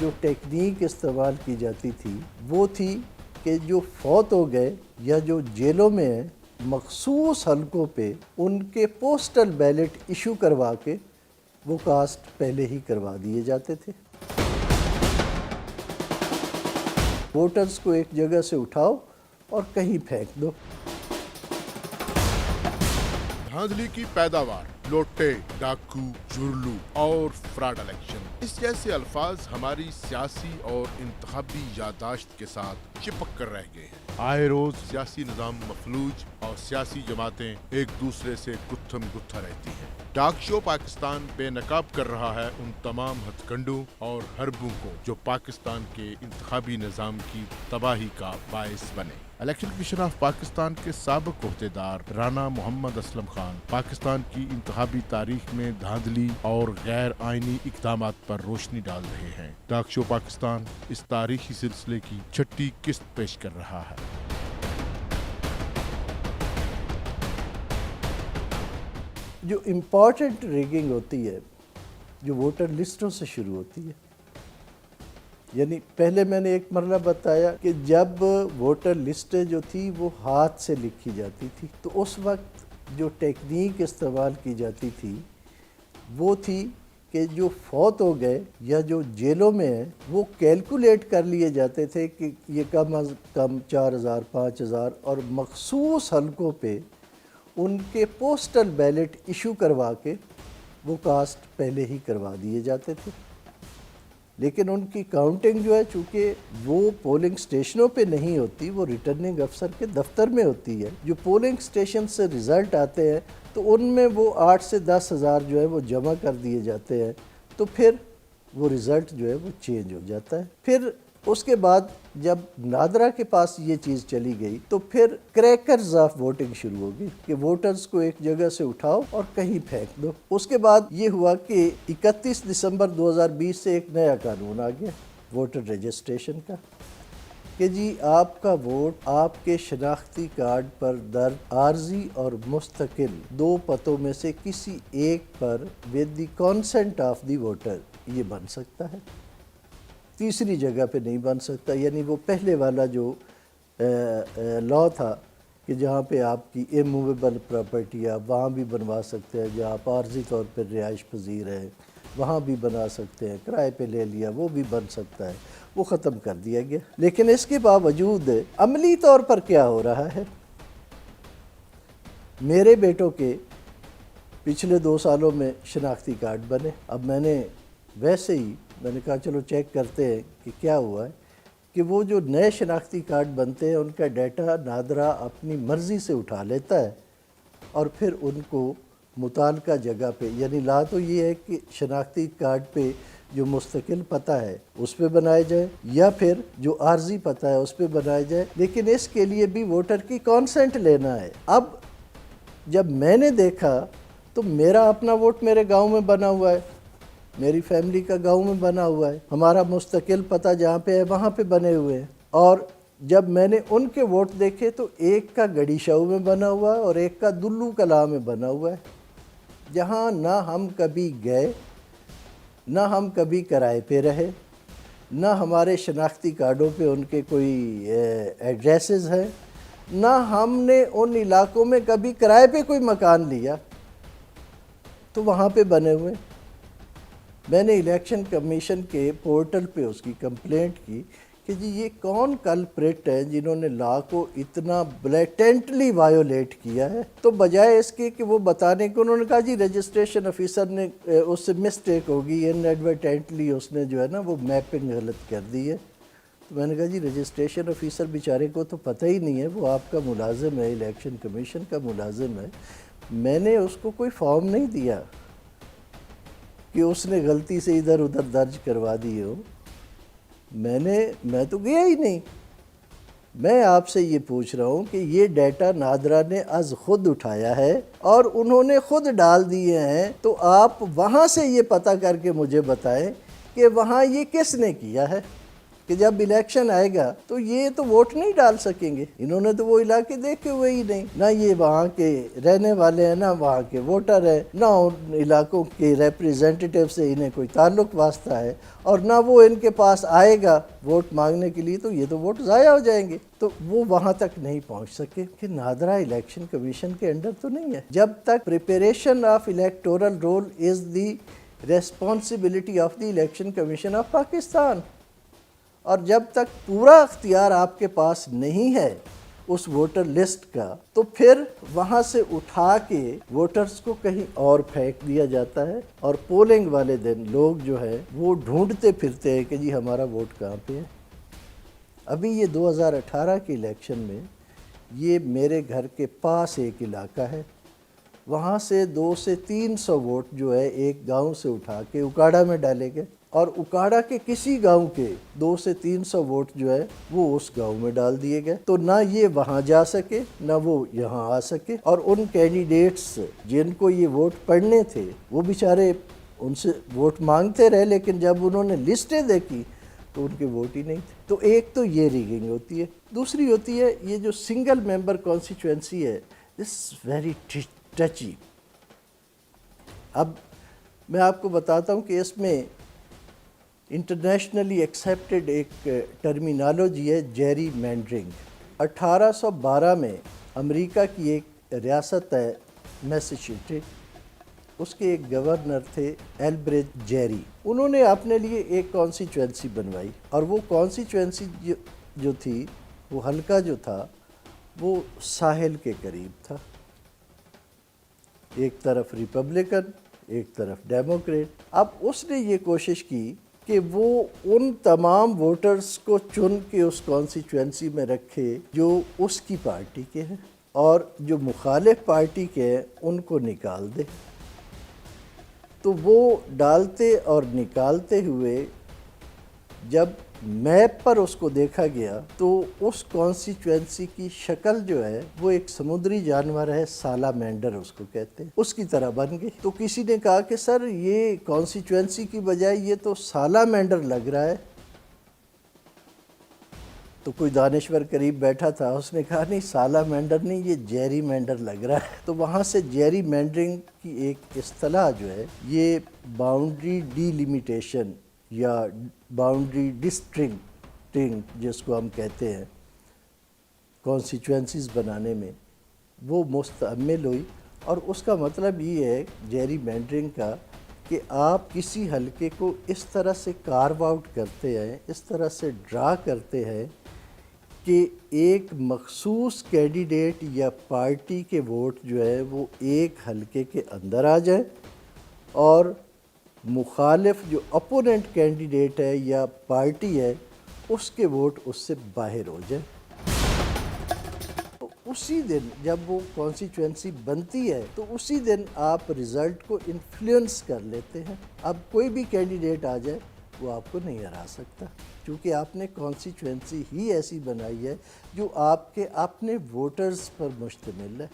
جو ٹیکنیک استعمال کی جاتی تھی وہ تھی کہ جو فوت ہو گئے یا جو جیلوں میں ہیں مخصوص حلقوں پہ ان کے پوسٹل بیلٹ ایشو کروا کے وہ کاسٹ پہلے ہی کروا دیے جاتے تھے۔ ووٹرز کو ایک جگہ سے اٹھاؤ اور کہیں پھینک دو۔ دھاندلی کی پیداوار، لوٹے، ڈاکو، جھرلو اور فراڈ الیکشن، اس جیسے الفاظ ہماری سیاسی اور انتخابی یادداشت کے ساتھ چپک کر رہ گئے ہیں۔ آئے روز سیاسی نظام مفلوج اور سیاسی جماعتیں ایک دوسرے سے گتھم گتھا رہتی ہیں۔ ڈاک شو پاکستان بے نقاب کر رہا ہے ان تمام ہتھ کنڈوں اور حربوں کو جو پاکستان کے انتخابی نظام کی تباہی کا باعث بنے۔ الیکشن کمیشن آف پاکستان کے سابق عہدیدار رانا محمد اسلم خان پاکستان کی انتخابی تاریخ میں دھاندلی اور غیر آئینی اقدامات پر روشنی ڈال رہے ہیں۔ ڈاک شو پاکستان اس تاریخی سلسلے کی چھٹی قسط پیش کر رہا ہے۔ جو امپورٹنٹ ریگنگ ہوتی ہے جو ووٹر لسٹوں سے شروع ہوتی ہے، یعنی پہلے میں نے ایک مرحلہ بتایا کہ جب ووٹر لسٹیں جو تھی وہ ہاتھ سے لکھی جاتی تھی تو اس وقت جو ٹیکنیک استعمال کی جاتی تھی وہ تھی کہ جو فوت ہو گئے یا جو جیلوں میں ہیں وہ کیلکولیٹ کر لیے جاتے تھے کہ یہ کم از کم 4000 5000 اور مخصوص حلقوں پہ ان کے پوسٹل بیلٹ ایشو کروا کے وہ کاسٹ پہلے ہی کروا دیے جاتے تھے۔ لیکن ان کی کاؤنٹنگ جو ہے چونکہ وہ پولنگ سٹیشنوں پہ نہیں ہوتی، وہ ریٹرننگ افسر کے دفتر میں ہوتی ہے، جو پولنگ سٹیشن سے رزلٹ آتے ہیں تو ان میں وہ 8 سے 10 ہزار جو ہے وہ جمع کر دیے جاتے ہیں، تو پھر وہ رزلٹ جو ہے وہ چینج ہو جاتا ہے۔ پھر اس کے بعد جب نادرا کے پاس یہ چیز چلی گئی تو پھر کریکرز آف ووٹنگ شروع ہوگی کہ ووٹرز کو ایک جگہ سے اٹھاؤ اور کہیں پھینک دو۔ اس کے بعد یہ ہوا کہ 31 دسمبر 2020 سے ایک نیا قانون آ گیا ووٹر رجسٹریشن کا کہ جی آپ کا ووٹ آپ کے شناختی کارڈ پر درج عارضی اور مستقل 2 پتوں میں سے کسی ایک پر with the consent of the voter یہ بن سکتا ہے، تیسری جگہ پہ نہیں بن سکتا۔ یعنی وہ پہلے والا جو لا تھا کہ جہاں پہ آپ کی اموویبل پراپرٹی آپ وہاں بھی بنوا سکتے ہیں، جہاں آپ عارضی طور پر رہائش پذیر ہیں وہاں بھی بنا سکتے ہیں، کرائے پہ لے لیا وہ بھی بن سکتا ہے، وہ ختم کر دیا گیا۔ لیکن اس کے باوجود عملی طور پر کیا ہو رہا ہے، میرے بیٹوں کے پچھلے 2 سالوں میں شناختی کارڈ بنے۔ اب میں نے ویسے ہی میں نے کہا چلو چیک کرتے ہیں کہ کیا ہوا ہے کہ وہ جو نئے شناختی کارڈ بنتے ہیں ان کا ڈیٹا نادرا اپنی مرضی سے اٹھا لیتا ہے اور پھر ان کو متعلقہ جگہ پہ، یعنی لا تو یہ ہے کہ شناختی کارڈ پہ جو مستقل پتہ ہے اس پہ بنائے جائے یا پھر جو عارضی پتہ ہے اس پہ بنائے جائے، لیکن اس کے لیے بھی ووٹر کی کانسنٹ لینا ہے۔ اب جب میں نے دیکھا تو میرا اپنا ووٹ میرے گاؤں میں بنا ہوا ہے، میری فیملی کا گاؤں میں بنا ہوا ہے، ہمارا مستقل پتہ جہاں پہ ہے وہاں پہ بنے ہوئے ہیں، اور جب میں نے ان کے ووٹ دیکھے تو ایک کا گڑی شاؤ میں بنا ہوا ہے اور ایک کا دلو کلا میں بنا ہوا ہے، جہاں نہ ہم کبھی گئے، نہ ہم کبھی کرائے پہ رہے، نہ ہمارے شناختی کارڈوں پہ ان کے کوئی ایڈریسز ہیں، نہ ہم نے ان علاقوں میں کبھی کرائے پہ کوئی مکان لیا، تو وہاں پہ بنے ہوئے۔ میں نے الیکشن کمیشن کے پورٹل پہ اس کی کمپلینٹ کی کہ جی یہ کون کلپریٹ ہے جنہوں نے لا کو اتنا بلیٹنٹلی وائیولیٹ کیا ہے، تو بجائے اس کے کہ وہ بتانے کو انہوں نے کہا جی رجسٹریشن آفیسر نے اس سے مسٹیک ہوگی، ان ایڈورٹینٹلی اس نے جو ہے نا وہ میپنگ غلط کر دی ہے۔ تو میں نے کہا جی رجسٹریشن آفیسر بیچارے کو تو پتہ ہی نہیں ہے، وہ آپ کا ملازم ہے، الیکشن کمیشن کا ملازم ہے، میں نے اس کو کوئی فارم نہیں دیا کہ اس نے غلطی سے ادھر ادھر درج کروا دی ہو، میں تو گیا ہی نہیں۔ میں آپ سے یہ پوچھ رہا ہوں کہ یہ ڈیٹا نادرا نے از خود اٹھایا ہے اور انہوں نے خود ڈال دیے ہیں، تو آپ وہاں سے یہ پتہ کر کے مجھے بتائیں کہ وہاں یہ کس نے کیا ہے۔ کہ جب الیکشن آئے گا تو یہ تو ووٹ نہیں ڈال سکیں گے، انہوں نے تو وہ علاقے دیکھے ہوئے ہی نہیں، نہ یہ وہاں کے رہنے والے ہیں، نہ وہاں کے ووٹر ہیں، نہ ان علاقوں کے ریپریزنٹیٹیو سے انہیں کوئی تعلق واسطہ ہے، اور نہ وہ ان کے پاس آئے گا ووٹ مانگنے کے لیے، تو یہ تو ووٹ ضائع ہو جائیں گے۔ تو وہ وہاں تک نہیں پہنچ سکے کہ نادرا الیکشن کمیشن کے انڈر تو نہیں ہے۔ جب تک preparation of electoral roll is the responsibility of the election commission of Pakistan, اور جب تک پورا اختیار آپ کے پاس نہیں ہے اس ووٹر لسٹ کا، تو پھر وہاں سے اٹھا کے ووٹرز کو کہیں اور پھینک دیا جاتا ہے، اور پولنگ والے دن لوگ جو ہے وہ ڈھونڈتے پھرتے ہیں کہ جی ہمارا ووٹ کہاں پہ ہے۔ ابھی یہ 2018 کے الیکشن میں یہ میرے گھر کے پاس ایک علاقہ ہے، وہاں سے 200 سے 300 ووٹ جو ہے ایک گاؤں سے اٹھا کے اکاڑا میں ڈالے گئے، اور اکاڑا کے کسی گاؤں کے 200 سے 300 ووٹ جو ہے وہ اس گاؤں میں ڈال دیے گئے، تو نہ یہ وہاں جا سکے نہ وہ یہاں آ سکے، اور ان کینڈیڈیٹس جن کو یہ ووٹ پڑنے تھے وہ بیچارے ان سے ووٹ مانگتے رہے، لیکن جب انہوں نے لسٹیں دیکھی تو ان کے ووٹ ہی نہیں تھے۔ تو ایک تو یہ ریگنگ ہوتی ہے، دوسری ہوتی ہے یہ جو سنگل ممبر کانسٹیچوئنسی ہے، دس ویری ٹچی۔ اب میں آپ کو بتاتا ہوں کہ اس میں انٹرنیشنلی ایکسیپٹڈ ایک ٹرمینالوجی ہے جیری مینڈرنگ۔ 1812 میں امریکہ کی ایک ریاست ہے میساچیٹس، اس کے ایک گورنر تھے ایلبریج جیری، انہوں نے اپنے لیے ایک کانسٹیچوئنسی بنوائی، اور وہ کانسٹیچوئنسی جو تھی، وہ حلقہ جو تھا وہ ساحل کے قریب تھا، ایک طرف ریپبلکن ایک طرف ڈیموکریٹ۔ اب اس نے یہ کوشش کی کہ وہ ان تمام ووٹرز کو چن کے اس کانسٹیچوئنسی میں رکھے جو اس کی پارٹی کے ہیں، اور جو مخالف پارٹی کے ہیں ان کو نکال دے۔ تو وہ ڈالتے اور نکالتے ہوئے جب میپ پر اس کو دیکھا گیا تو اس کانسٹیچوئنسی کی شکل جو ہے وہ ایک سمندری جانور ہے، سالامینڈر اس کو کہتے ہیں، اس کی طرح بن گئی۔ تو کسی نے کہا کہ سر یہ کانسٹیچوئنسی کی بجائے یہ تو سالامینڈر لگ رہا ہے، تو کوئی دانشور قریب بیٹھا تھا، اس نے کہا نہیں سالامینڈر نہیں، یہ جیری مینڈر لگ رہا ہے۔ تو وہاں سے جیری مینڈرنگ کی ایک اصطلاح جو ہے، یہ باؤنڈری ڈی لیمیٹیشن یا باؤنڈری ڈسٹرکٹنگ جس کو ہم کہتے ہیں کانسٹیچوئنسیز بنانے میں، وہ مستعمل ہوئی، اور اس کا مطلب یہ ہے جیری مینڈرنگ کا کہ آپ کسی حلقے کو اس طرح سے کارو آؤٹ کرتے ہیں، اس طرح سے ڈرا کرتے ہیں کہ ایک مخصوص کینڈیڈیٹ یا پارٹی کے ووٹ جو ہے وہ ایک حلقے کے اندر آ جائیں، اور مخالف جو اپوننٹ کینڈیڈیٹ ہے یا پارٹی ہے اس کے ووٹ اس سے باہر ہو جائیں۔ تو اسی دن جب وہ کانسٹیچوئنسی بنتی ہے تو اسی دن آپ رزلٹ کو انفلوئنس کر لیتے ہیں۔ اب کوئی بھی کینڈیڈیٹ آ جائے وہ آپ کو نہیں ہرا سکتا، کیونکہ آپ نے کانسٹیچوئنسی ہی ایسی بنائی ہے جو آپ کے اپنے ووٹرز پر مشتمل ہے۔